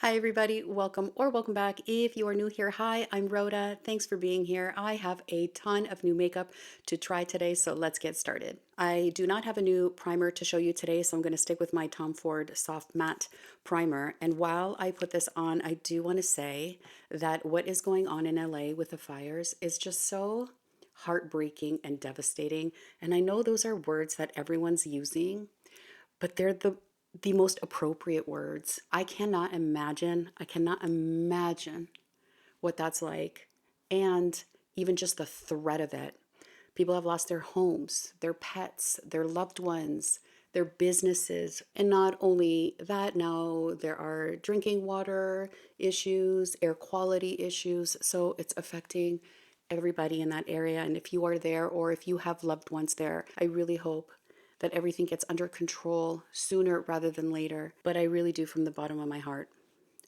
Hi everybody, welcome or welcome back. If you are new here, hi, I'm Rhoda. Thanks for being here. I have a ton of new makeup to try today, so let's get started. I do not have a new primer to show you today, so I'm going to stick with my Tom Ford Soft Matte Primer. And while I put this on, I do want to say that what is going on in LA with the fires is just so heartbreaking and devastating. And I know those are words that everyone's using, but they're the most appropriate words. I cannot imagine what that's like. And even just the threat of it. People have lost their homes, their pets, their loved ones, their businesses. And not only that, now there are drinking water issues, air quality issues. So it's affecting everybody in that area. And if you are there or if you have loved ones there, I really hope that everything gets under control sooner rather than later. But I really do, from the bottom of my heart,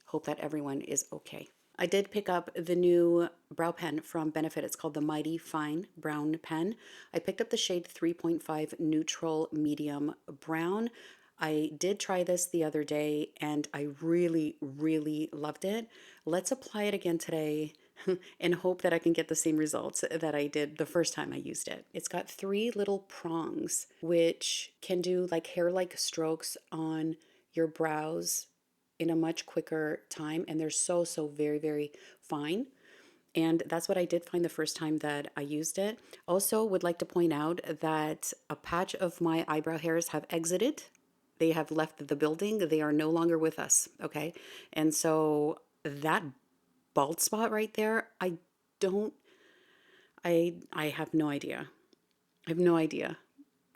hope that everyone is okay. I did pick up the new brow pen from Benefit. It's called the Mighty Fine Brown Pen. I picked up the shade 3.5 Neutral Medium Brown. I did try this the other day and I really, really loved it. Let's apply it again today and hope that I can get the same results that I did the first time I used it. It's got three little prongs which can do like hair-like strokes on your brows in a much quicker time, and they're so very, very fine. And that's what I did find the first time that I used it. Also would like to point out that a patch of my eyebrow hairs have exited. They have left the building. They are no longer with us, okay? And so that bald spot right there, don't I have no idea. I have no idea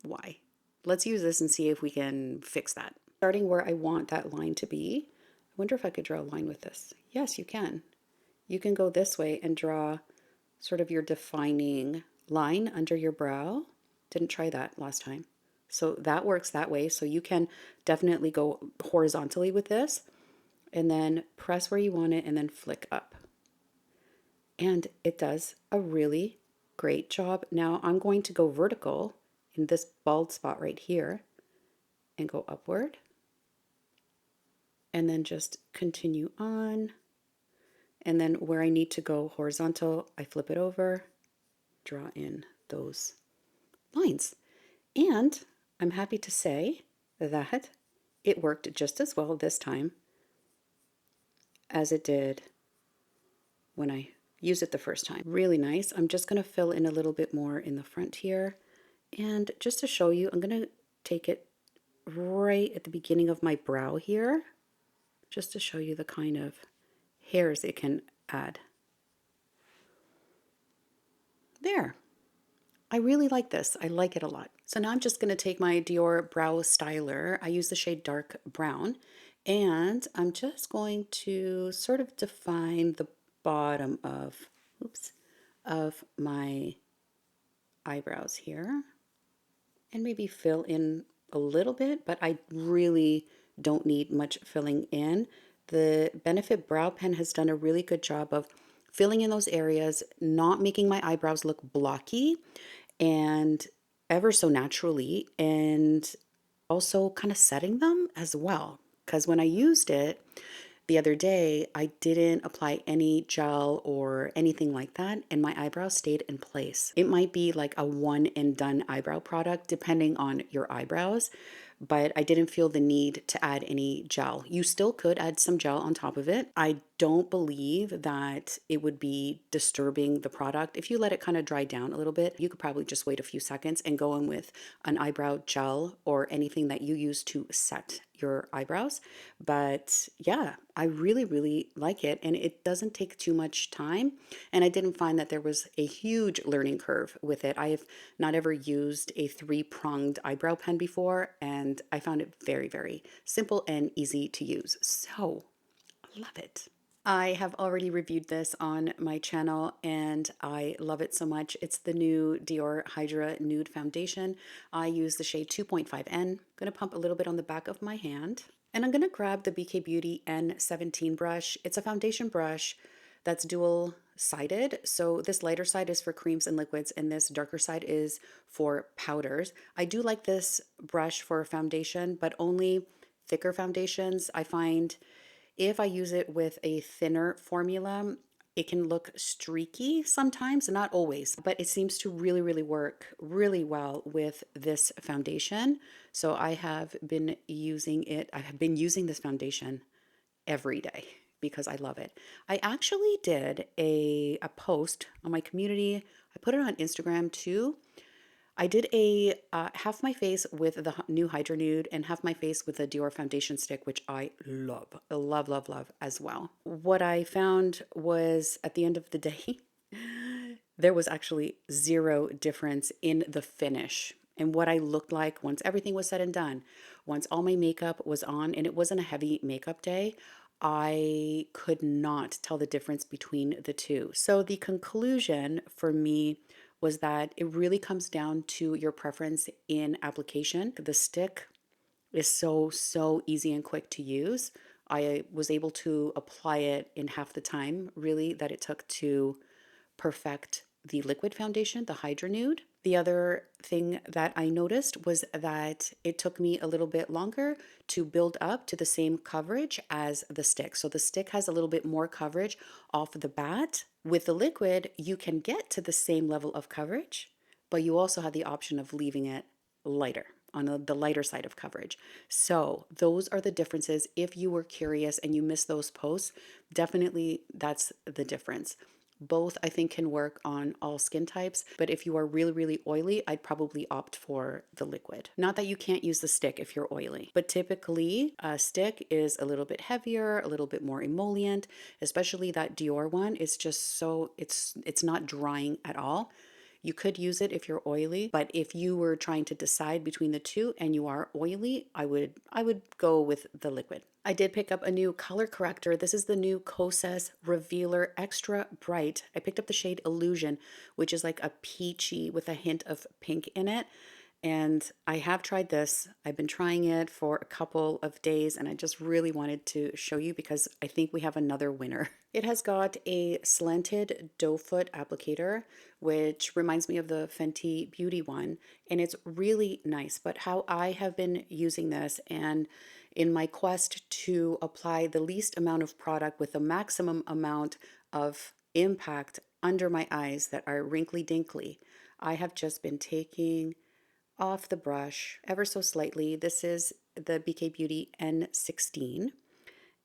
why. Let's use this and see if we can fix that. Starting where I want that line to be. I wonder if I could draw a line with this. Yes, you can. You can go this way and draw sort of your defining line under your brow. Didn't try that last time. So that works that way. So you can definitely go horizontally with this and then press where you want it and then flick up. And it does a really great job. Now I'm going to go vertical in this bald spot right here and go upward. And then just continue on. And then where I need to go horizontal, I flip it over, draw in those lines. And I'm happy to say that it worked just as well this time as it did when I used it the first time. Really nice. I'm just going to fill in a little bit more in the front here. And just to show you, I'm going to take it right at the beginning of my brow here, just to show you the kind of hairs it can add. There. I really like this. I like it a lot. So now I'm just going to take my Dior Brow Styler. I use the shade Dark Brown. And I'm just going to sort of define the bottom of, of my eyebrows here. And maybe fill in a little bit, but I really don't need much filling in. The Benefit Brow Pen has done a really good job of filling in those areas, not making my eyebrows look blocky and ever so naturally, and also kind of setting them as well. Because when I used it the other day, I didn't apply any gel or anything like that, and my eyebrows stayed in place. It might be like a one and done eyebrow product depending on your eyebrows, but I didn't feel the need to add any gel. You still could add some gel on top of it. I don't believe that it would be disturbing the product. If you let it kind of dry down a little bit, you could probably just wait a few seconds and go in with an eyebrow gel or anything that you use to set your eyebrows. But yeah, I really, really like it, and it doesn't take too much time. And I didn't find that there was a huge learning curve with it. I have not ever used a three-pronged eyebrow pen before, and I found it very, very simple and easy to use. So I love it. I have already reviewed this on my channel and I love it so much. It's the new Dior Hydra Nude Foundation. I use the shade 2.5N. I'm going to pump a little bit on the back of my hand. And I'm going to grab the BK Beauty N17 brush. It's a foundation brush that's dual-sided. So this lighter side is for creams and liquids and this darker side is for powders. I do like this brush for foundation, but only thicker foundations. I find If I use it with a thinner formula, it can look streaky sometimes, not always, but it seems to really, really work really well with this foundation. So I have been using it. I have been using this foundation every day because I love it. I actually did a post on my community. I put it on Instagram too. I did a half my face with the new Hydra Nude and half my face with the Dior foundation stick, which I love, love, love, love as well. What I found was at the end of the day, there was actually zero difference in the finish and what I looked like once everything was said and done. Once all my makeup was on, and it wasn't a heavy makeup day, I could not tell the difference between the two. So the conclusion for me was that it really comes down to your preference in application. The stick is so easy and quick to use. I was able to apply it in half the time, really, that it took to perfect the liquid foundation, the Hydra Nude. The other thing that I noticed was that it took me a little bit longer to build up to the same coverage as the stick. So the stick has a little bit more coverage off the bat. With the liquid, you can get to the same level of coverage, but you also have the option of leaving it lighter, on the lighter side of coverage. So those are the differences. If you were curious and you missed those posts, definitely that's the difference. Both I think can work on all skin types, but if you are really, really oily, I'd probably opt for the liquid. Not that you can't use the stick if you're oily, but typically a stick is a little bit heavier, a little bit more emollient, especially that Dior one. It's just so, it's not drying at all. You could use it if you're oily, but if you were trying to decide between the two and you are oily, I would go with the liquid. I did pick up a new color corrector. This is the new Kosas Revealer Extra Bright. I picked up the shade Illusion, which is like a peachy with a hint of pink in it. And I have tried this. I've been trying it for a couple of days and I just really wanted to show you because I think we have another winner. It has got a slanted doe foot applicator, which reminds me of the Fenty Beauty one, and it's really nice. But how I have been using this, and in my quest to apply the least amount of product with the maximum amount of impact under my eyes that are wrinkly dinkly, I have just been taking off the brush ever so slightly. This is the BK Beauty N16,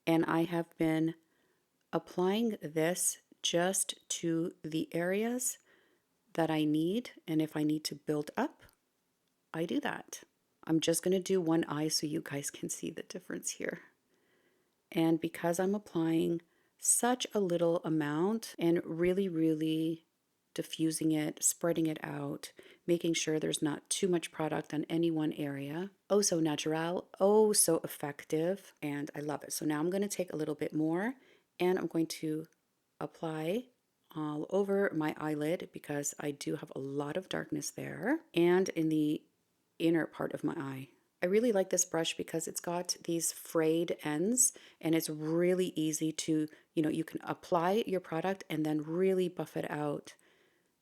and I have been applying this just to the areas that I need, and if I need to build up, I do that. I'm just going to do one eye so you guys can see the difference here. And because I'm applying such a little amount and really diffusing it, spreading it out, making sure there's not too much product on any one area. Oh, so natural, oh, so effective, and I love it. So now I'm going to take a little bit more and I'm going to apply all over my eyelid because I do have a lot of darkness there and in the inner part of my eye. I really like this brush because it's got these frayed ends and it's really easy to, you can apply your product and then really buff it out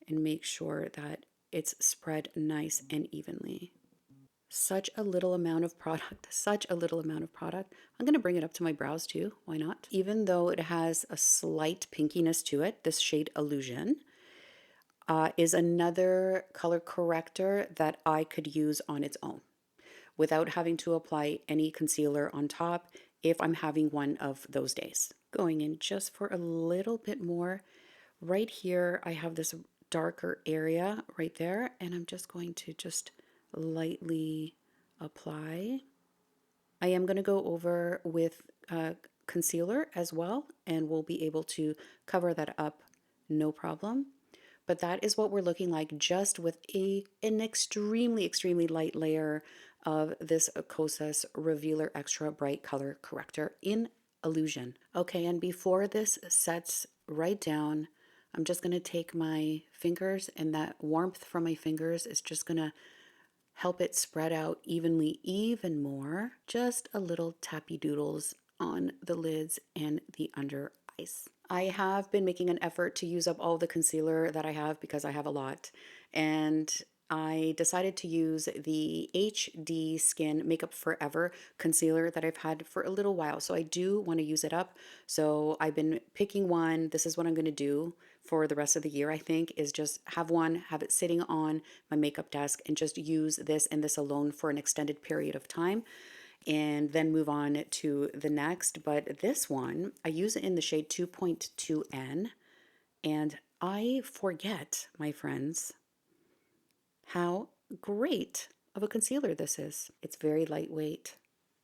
and make sure that it's spread nice and evenly. Such a little amount of product, such a little amount of product. I'm going to bring it up to my brows too, why not? Even though it has a slight pinkiness to it, this shade Illusion is another color corrector that I could use on its own without having to apply any concealer on top if I'm having one of those days. Going in just for a little bit more. Right here, I have this darker area right there, and I'm just going to just lightly apply. I am going to go over with concealer as well, and we'll be able to cover that up no problem. But that is what we're looking like just with an extremely light layer of this Kosas Revealer Extra Bright Color Corrector in Illusion. Okay, and before this sets right down, I'm just going to take my fingers, and that warmth from my fingers is just going to help it spread out evenly even more. Just a little tappy doodles on the lids and the under eyes. I have been making an effort to use up all the concealer that I have because I have a lot. And I decided to use the HD Skin Makeup Forever concealer that I've had for a little while. So I do want to use it up. So I've been picking one. This is what I'm going to do for the rest of the year, I think, is just have one, have it sitting on my makeup desk and just use this and this alone for an extended period of time and then move on to the next. But this one, I use it in the shade 2.2N, and I forget, my friends, how great of a concealer this is. It's very lightweight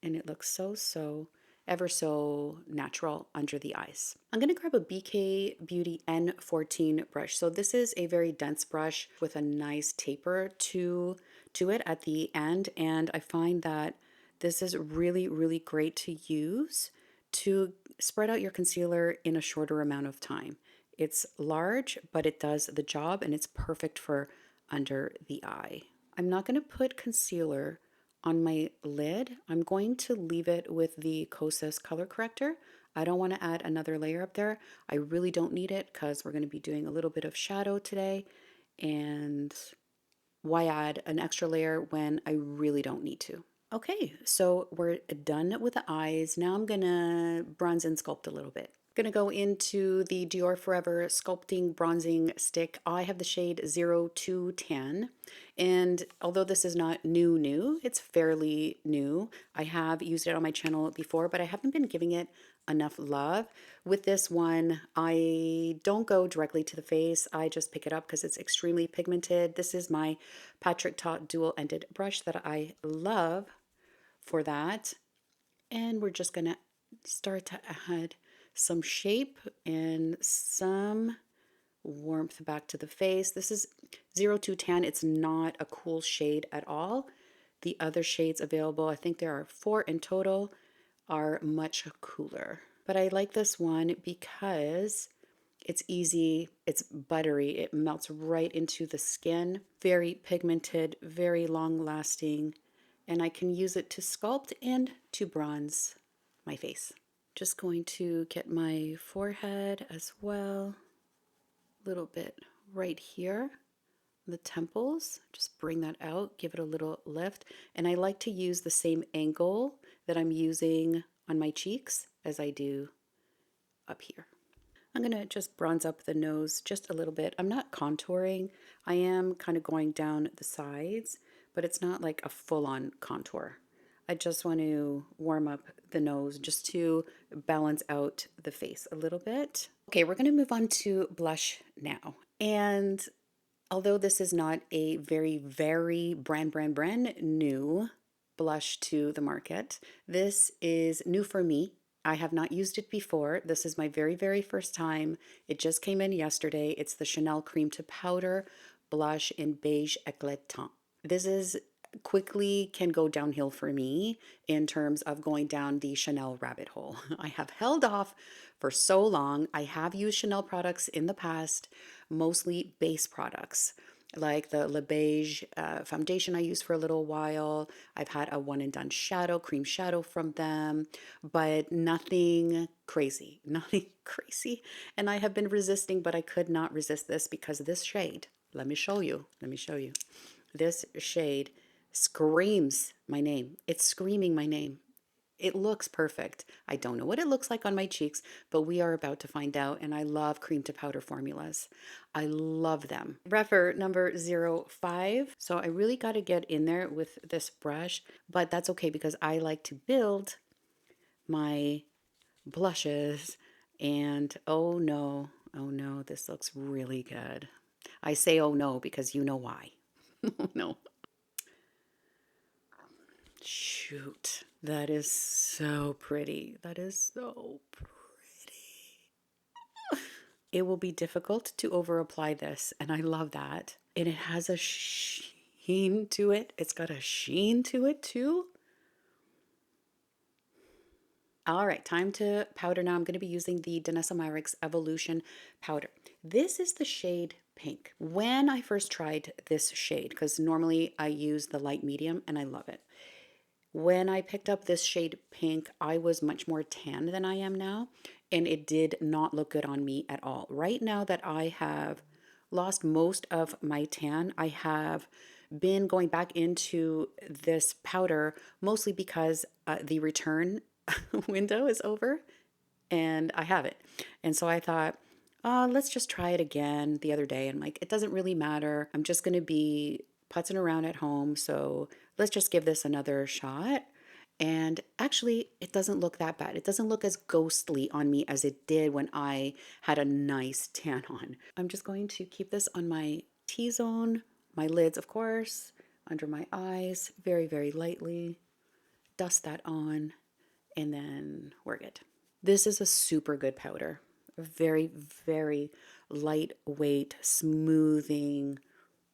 and it looks so ever so natural under the eyes. I'm going to grab a BK Beauty N14 brush. So this is a very dense brush with a nice taper to it at the end, and I find that this is really great to use to spread out your concealer in a shorter amount of time. It's large, but it does the job and it's perfect for under the eye. I'm not going to put concealer on my lid. I'm going to leave it with the Kosas color corrector. I don't want to add another layer up there. I really don't need it because we're going to be doing a little bit of shadow today, and why add an extra layer when I really don't need to? Okay, so we're done with the eyes. Now I'm gonna bronze and sculpt a little bit. Gonna go into the Dior Forever Sculpting Bronzing Stick. I have the shade 0210, and although this is not new, it's fairly new. I have used it on my channel before, but I haven't been giving it enough love. With this one, I don't go directly to the face. I just pick it up because it's extremely pigmented. This is my Patrick Ta dual-ended brush that I love for that. And we're just gonna start to add some shape and some warmth back to the face. This is 0210. It's not a cool shade at all. The other shades available, I think there are 4 in total, are much cooler. But I like this one because it's easy, it's buttery, it melts right into the skin, very pigmented, very long lasting, and I can use it to sculpt and to bronze my face. Just going to get my forehead as well, a little bit right here, the temples, just bring that out, give it a little lift. And I like to use the same angle that I'm using on my cheeks as I do up here. I'm gonna just bronze up the nose just a little bit. I'm not contouring, I am kind of going down the sides, but it's not like a full-on contour. I just want to warm up the nose just to balance out the face a little bit. Okay, we're gonna move on to blush now. And although this is not a very brand new blush to the market, this is new for me. I have not used it before. This is my very first time. It just came in yesterday. It's the Chanel Cream to Powder blush in Beige Eclatant. This is quickly can go downhill for me in terms of going down the Chanel rabbit hole. I have held off for so long. I have used Chanel products in the past, mostly base products, like the Le Beige foundation I used for a little while. I've had a one and done shadow, cream shadow from them, but nothing crazy, nothing crazy. And I have been resisting, but I could not resist this because this shade, let me show you. This shade screams my name. It's screaming my name. It looks perfect. I don't know what it looks like on my cheeks, but we are about to find out. And I love cream to powder formulas. I love them. Refer number 05. So I really got to get in there with this brush, but that's okay because I like to build my blushes. And oh no, this looks really good. I say oh no because you know why. Oh no. Shoot, that is so pretty. That is so pretty. It will be difficult to over apply this, and I love that. And it has a sheen to it. It's got a sheen to it too. All right, time to powder now. I'm going to be using the Danessa Myricks Evolution powder. This is the shade pink. When I first tried this shade, because normally I use the light medium and I love it. When I picked up this shade pink, I was much more tan than I am now, and it did not look good on me at all. Right now that I have lost most of my tan, I have been going back into this powder mostly because the return window is over and I have it. And so I thought, let's just try it again the other day. And like, it doesn't really matter. I'm just going to be putzing around at home. So let's just give this another shot. And actually, it doesn't look that bad. It doesn't look as ghostly on me as it did when I had a nice tan on. I'm just going to keep this on my T-zone, my lids, of course, under my eyes, very, very lightly. Dust that on, and then we're good. This is a super good powder. Very, very lightweight, smoothing.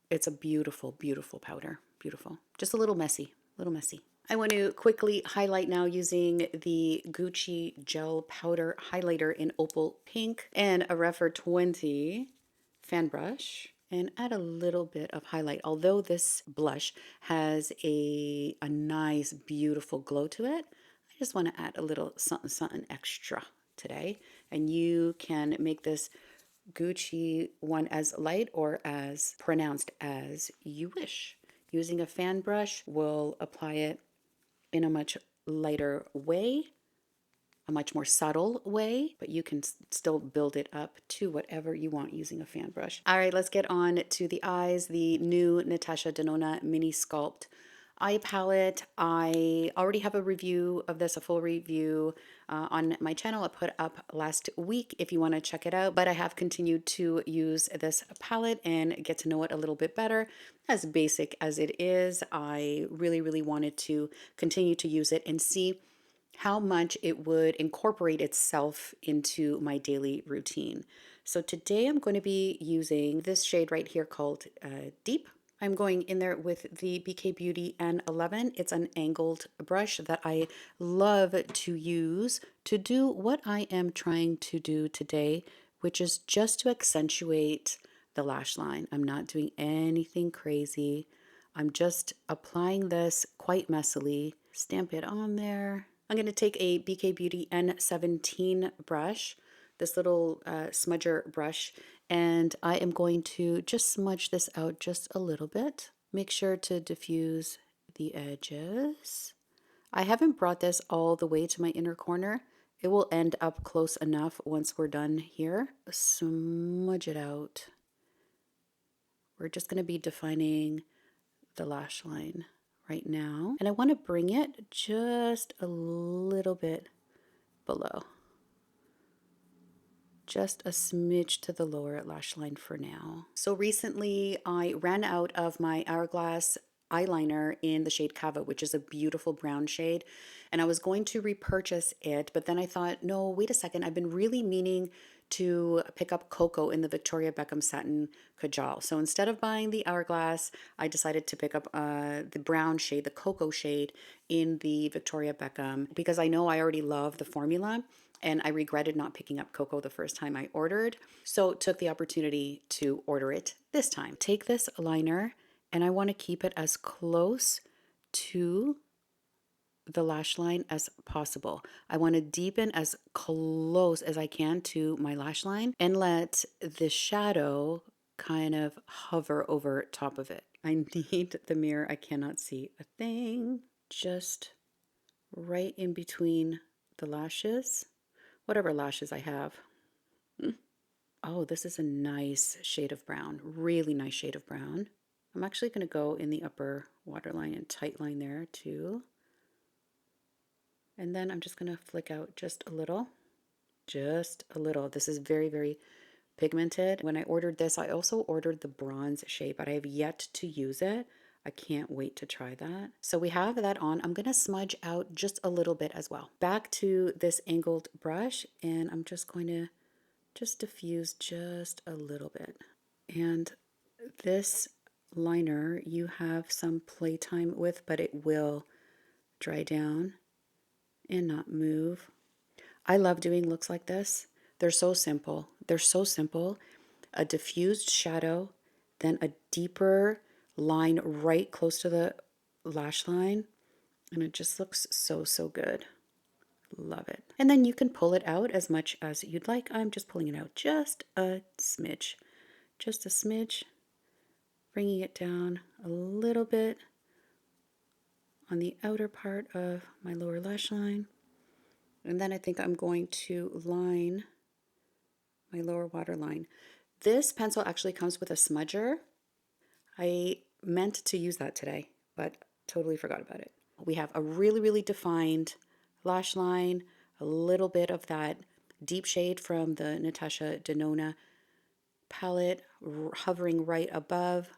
It's a beautiful, beautiful powder. Beautiful. Just a little messy, a little messy. I want to quickly highlight now using the Gucci Gel Powder Highlighter in Opal Pink and a Refer 20 fan brush and add a little bit of highlight. Although this blush has a nice, beautiful glow to it, I just want to add a little something, something extra today. And you can make this Gucci one as light or as pronounced as you wish. Using a fan brush will apply it in a much lighter way, a much more subtle way, but you can still build it up to whatever you want using a fan brush. All right, let's get on to the eyes. The new NATASHA DENONA Mini Sculpt eye palette. I already have a review of this, a full review on my channel. I put up last week if you want to check it out, but I have continued to use this palette and get to know it a little bit better. As basic as it is, I really, really wanted to continue to use it and see how much it would incorporate itself into my daily routine. So today I'm going to be using this shade right here called Deep. I'm going in there with the BK Beauty N11. It's an angled brush that I love to use to do what I am trying to do today, which is just to accentuate the lash line. I'm not doing anything crazy. I'm just applying this quite messily. Stamp it on there. I'm going to take a BK Beauty N17 brush, this little smudger brush, and I am going to just smudge this out just a little bit. Make sure to diffuse the edges. I haven't brought this all the way to my inner corner. It will end up close enough once we're done here. Smudge it out. We're just going to be defining the lash line right now. And I want to bring it just a little bit below. Just a smidge to the lower lash line for now. So recently I ran out of my Hourglass eyeliner in the shade Cava, which is a beautiful brown shade. And I was going to repurchase it, but then I thought, no, wait a second. I've been really meaning to pick up Cocoa in the Victoria Beckham Satin Kajal. So instead of buying the Hourglass, I decided to pick up the brown shade, the Cocoa shade in the Victoria Beckham, because I know I already love the formula and I regretted not picking up Cocoa the first time I ordered. So took the opportunity to order it this time. Take this liner and I want to keep it as close to the lash line as possible. I want to deepen as close as I can to my lash line and let the shadow kind of hover over top of it. I need the mirror. I cannot see a thing. Just right in between the lashes, whatever lashes I have. Oh, this is a nice shade of brown, really nice shade of brown. I'm actually going to go in the upper waterline and tight line there too. And then I'm just going to flick out just a little. Just a little. This is very, very pigmented. When I ordered this, I also ordered the bronze shade, but I have yet to use it. I can't wait to try that. So we have that on. I'm going to smudge out just a little bit as well. Back to this angled brush, and I'm just going to just diffuse just a little bit. And this liner you have some playtime with, but it will dry down and not move. I love doing looks like this. They're so simple. They're so simple. A diffused shadow, then a deeper line right close to the lash line, and it just looks so, so good. Love it. And then you can pull it out as much as you'd like. I'm just pulling it out just a smidge. Just a smidge. bringing it down a little bit on the outer part of my lower lash line. And then I think I'm going to line my lower waterline. This pencil actually comes with a smudger. I meant to use that today, but totally forgot about it. We have a really, really defined lash line, a little bit of that deep shade from the NATASHA DENONA palette hovering right above,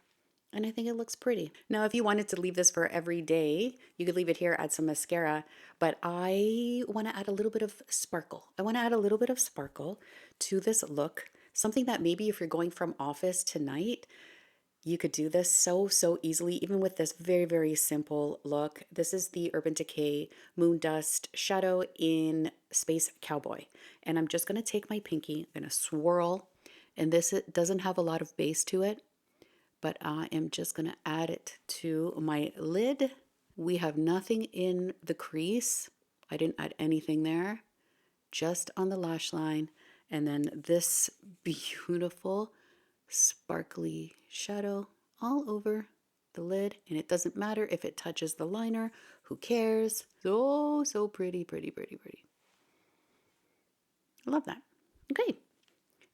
and I think it looks pretty. Now, if you wanted to leave this for every day, you could leave it here, add some mascara, but I want to add a little bit of sparkle. I want to add a little bit of sparkle to this look, something that maybe if you're going from office to night, you could do this so easily, even with this very simple look. This is the Urban Decay Moondust Shadow in Space Cowboy. And I'm just going to take my pinky, I'm going to swirl, and this it doesn't have a lot of base to it, but I am just going to add it to my lid. We have nothing in the crease. I didn't add anything there, just on the lash line. And then this beautiful sparkly shadow all over the lid, and it doesn't matter if it touches the liner, who cares? So pretty. I love that. Okay.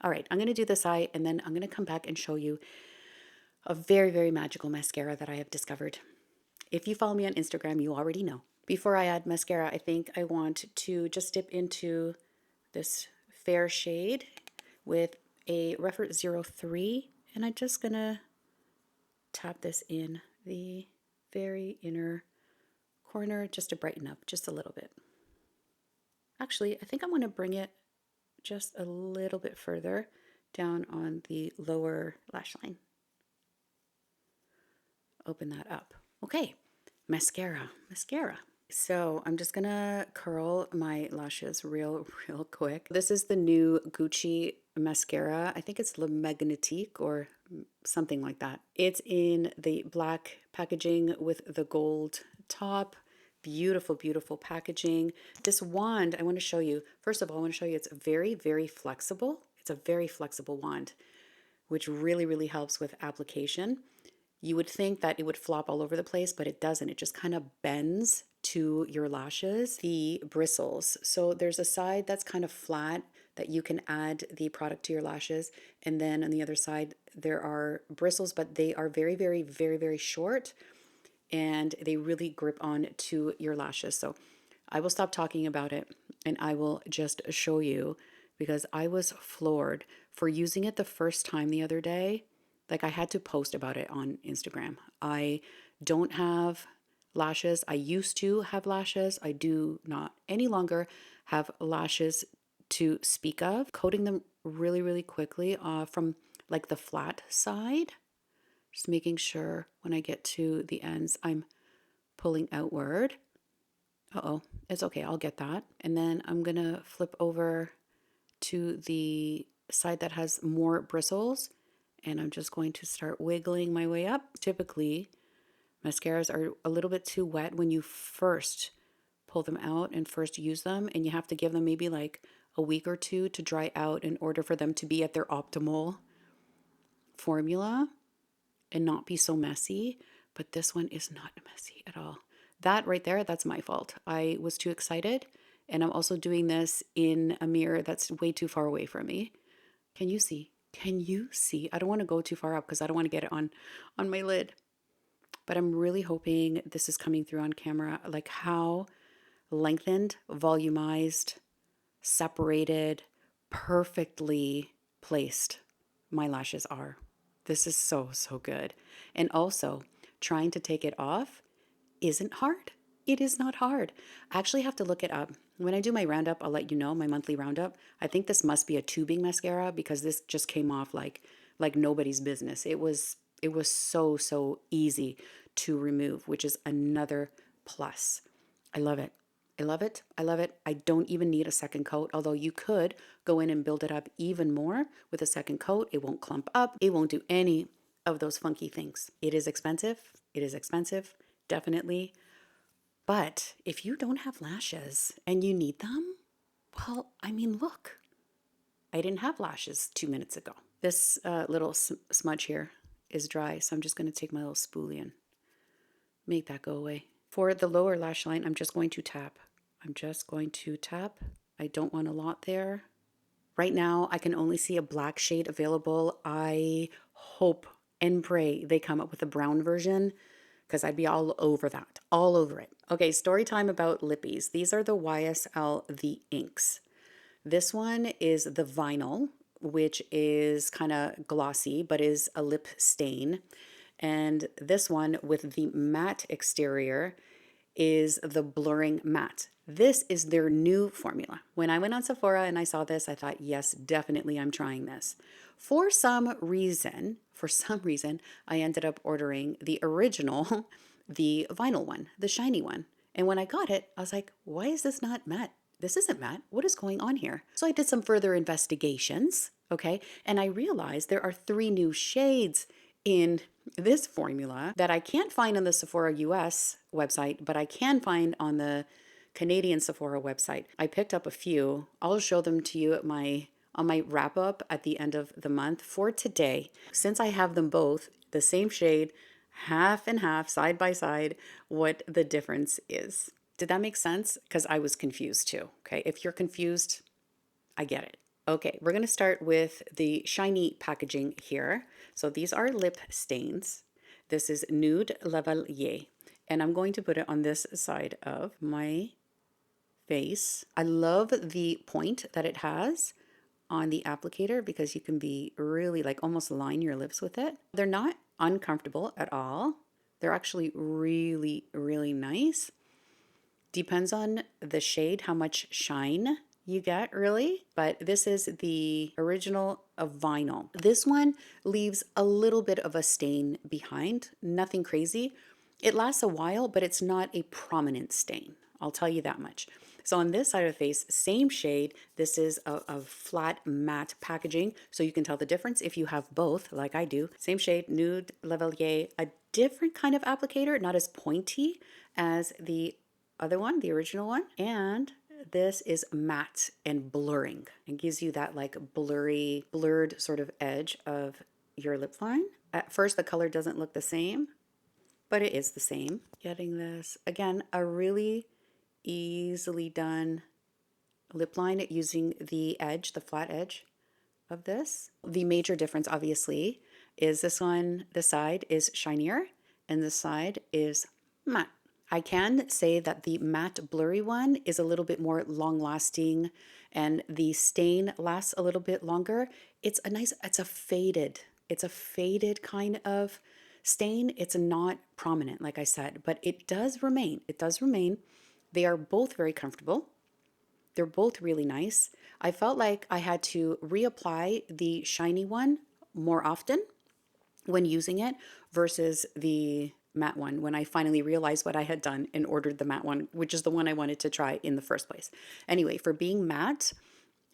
All right, I'm going to do this eye, and then I'm going to come back and show you a very magical mascara that I have discovered. If you follow me on Instagram, you already know. Before I add mascara, I think I want to just dip into this fair shade with a Refer 03, and I'm just gonna tap this in the very inner corner just to brighten up just a little bit. Actually, I think I'm going to bring it just a little bit further down on the lower lash line. Open that up. Okay, mascara. So I'm just gonna curl my lashes real quick. This is the new Gucci mascara. I think it's Le Magnétique or something like that. It's in the black packaging with the gold top. Beautiful packaging. This wand, I want to show you. First of all, I want to show you it's very flexible. It's a very flexible wand, which really helps with application. You would think that it would flop all over the place, but it doesn't. It just kind of bends to your lashes, the bristles. So there's a side that's kind of flat that you can add the product to your lashes. And then on the other side, there are bristles, but they are very short, and they really grip on to your lashes. So I will stop talking about it and I will just show you, because I was floored for using it the first time the other day. Like, I had to post about it on Instagram. I don't have lashes. I used to have lashes. I do not any longer have lashes to speak of. Coating them really quickly from like the flat side. Just making sure when I get to the ends, I'm pulling outward. Uh-oh, it's okay, I'll get that. And then I'm gonna flip over to the side that has more bristles, and I'm just going to start wiggling my way up. Typically, mascaras are a little bit too wet when you first pull them out and first use them, and you have to give them maybe like a week or two to dry out in order for them to be at their optimal formula and not be so messy. But this one is not messy at all. That right there, that's my fault. I was too excited, and I'm also doing this in a mirror that's way too far away from me. Can you see? Can you see? I don't want to go too far up because I don't want to get it on my lid. But I'm really hoping this is coming through on camera, like how lengthened, volumized, separated, perfectly placed my lashes are. This is so good. And also, trying to take it off isn't hard. It is not hard. I actually have to look it up. When I do my roundup, I'll let you know, my monthly roundup. I think this must be a tubing mascara because this just came off like nobody's business. It was so easy to remove, which is another plus. I love it. I love it. I don't even need a second coat, although you could go in and build it up even more with a second coat. It won't clump up. It won't do any of those funky things. It is expensive. Definitely. But if you don't have lashes and you need them, well, I mean, look, I didn't have lashes 2 minutes ago. This little smudge here is dry. So I'm just going to take my little spoolie and make that go away. For the lower lash line, I'm just going to tap. I'm just going to tap. I don't want a lot there. Right now, I can only see a black shade available. I hope and pray they come up with a brown version because I'd be all over that, all over it. Okay, story time about lippies. These are the YSL The Inks. This one is the vinyl, which is kind of glossy, but is a lip stain. And this one with the matte exterior is the blurring matte. This is their new formula. When I went on Sephora and I saw this, I thought, yes, definitely I'm trying this. For some reason, I ended up ordering the original, the vinyl one, the shiny one. And when I got it, I was like, why is this not matte? This isn't matte. What is going on here? So I did some further investigations, okay? And I realized there are 3 new shades in this formula that I can't find on the Sephora US website, but I can find on the Canadian Sephora website. I picked up a few. I'll show them to you at on my wrap up at the end of the month. For today, since I have them both the same shade, half and half, side by side, what the difference is. Did that make sense? Because I was confused too. Okay, if you're confused, I get it. Okay, we're going to start with the shiny packaging here. So these are lip stains. This is Nude Lavalier, and I'm going to put it on this side of my face. I love the point that it has on the applicator because you can be really like almost line your lips with it. They're not uncomfortable at all. They're actually really, really nice. Depends on the shade, how much shine you get, really. But this is the original of vinyl. This one leaves a little bit of a stain behind, nothing crazy. It lasts a while, but it's not a prominent stain. I'll tell you that much. So on this side of the face, same shade. This is a flat matte packaging, so you can tell the difference if you have both, like I do. Same shade, Nude Lavalier, a different kind of applicator, not as pointy as the other one, the original one. And this is matte and blurring and gives you that like blurred sort of edge of your lip line. At first, the color doesn't look the same, but it is the same. Getting this, again, a really easily done lip line using the edge, the flat edge of this. The major difference, obviously, is this one, the side is shinier and the side is matte. I can say that the matte blurry one is a little bit more long lasting and the stain lasts a little bit longer. It's a faded kind of stain. It's not prominent, like I said, but it does remain. They are both very comfortable. They're both really nice. I felt like I had to reapply the shiny one more often when using it versus the matte one when I finally realized what I had done and ordered the matte one, which is the one I wanted to try in the first place. Anyway, for being matte,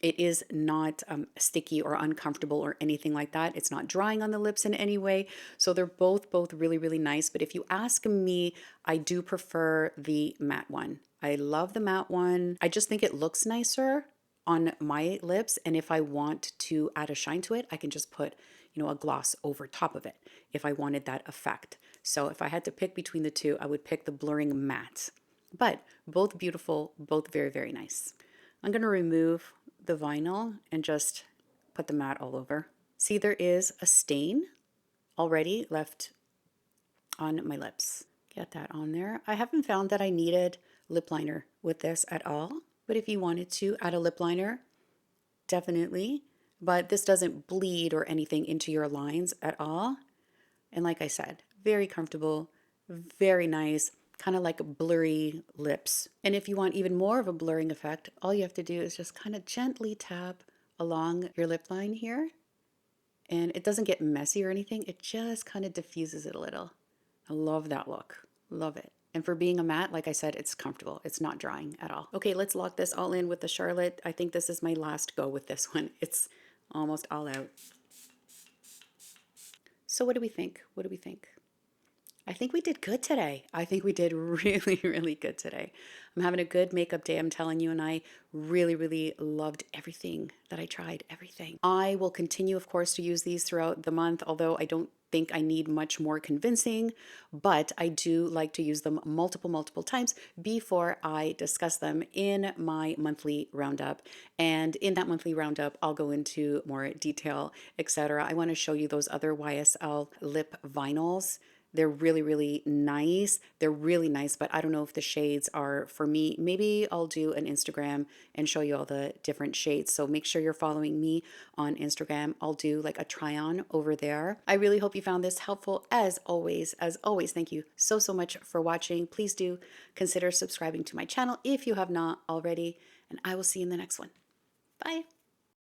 it is not sticky or uncomfortable or anything like that. It's not drying on the lips in any way. So they're both really, really nice. But if you ask me, I do prefer the matte one. I love the matte one. I just think it looks nicer on my lips. And if I want to add a shine to it, I can just put, a gloss over top of it if I wanted that effect. So if I had to pick between the two, I would pick the blurring matte. But both beautiful, both very, very nice. I'm going to remove the vinyl and just put the matte all over. See, there is a stain already left on my lips. Get that on there. I haven't found that I needed lip liner with this at all, but if you wanted to add a lip liner, definitely. But this doesn't bleed or anything into your lines at all. And like I said, very comfortable, very nice, kind of like blurry lips. And if you want even more of a blurring effect, all you have to do is just kind of gently tap along your lip line here. And it doesn't get messy or anything. It just kind of diffuses it a little. I love that look. Love it. And for being a matte, like I said, it's comfortable. It's not drying at all. Okay, let's lock this all in with the Charlotte. I think this is my last go with this one. It's almost all out. So what do we think? I think we did good today. I think we did really, really good today. I'm having a good makeup day, I'm telling you, and I really, really loved everything that I tried, everything. I will continue, of course, to use these throughout the month, although I don't think I need much more convincing, but I do like to use them multiple times before I discuss them in my monthly roundup. And in that monthly roundup, I'll go into more detail, etc. I want to show you those other YSL lip vinyls. They're really nice. They're really nice, but I don't know if the shades are for me. Maybe I'll do an Instagram and show you all the different shades. So make sure you're following me on Instagram. I'll do like a try on over there. I really hope you found this helpful as always. As always, thank you so much for watching. Please do consider subscribing to my channel if you have not already, and I will see you in the next one. Bye.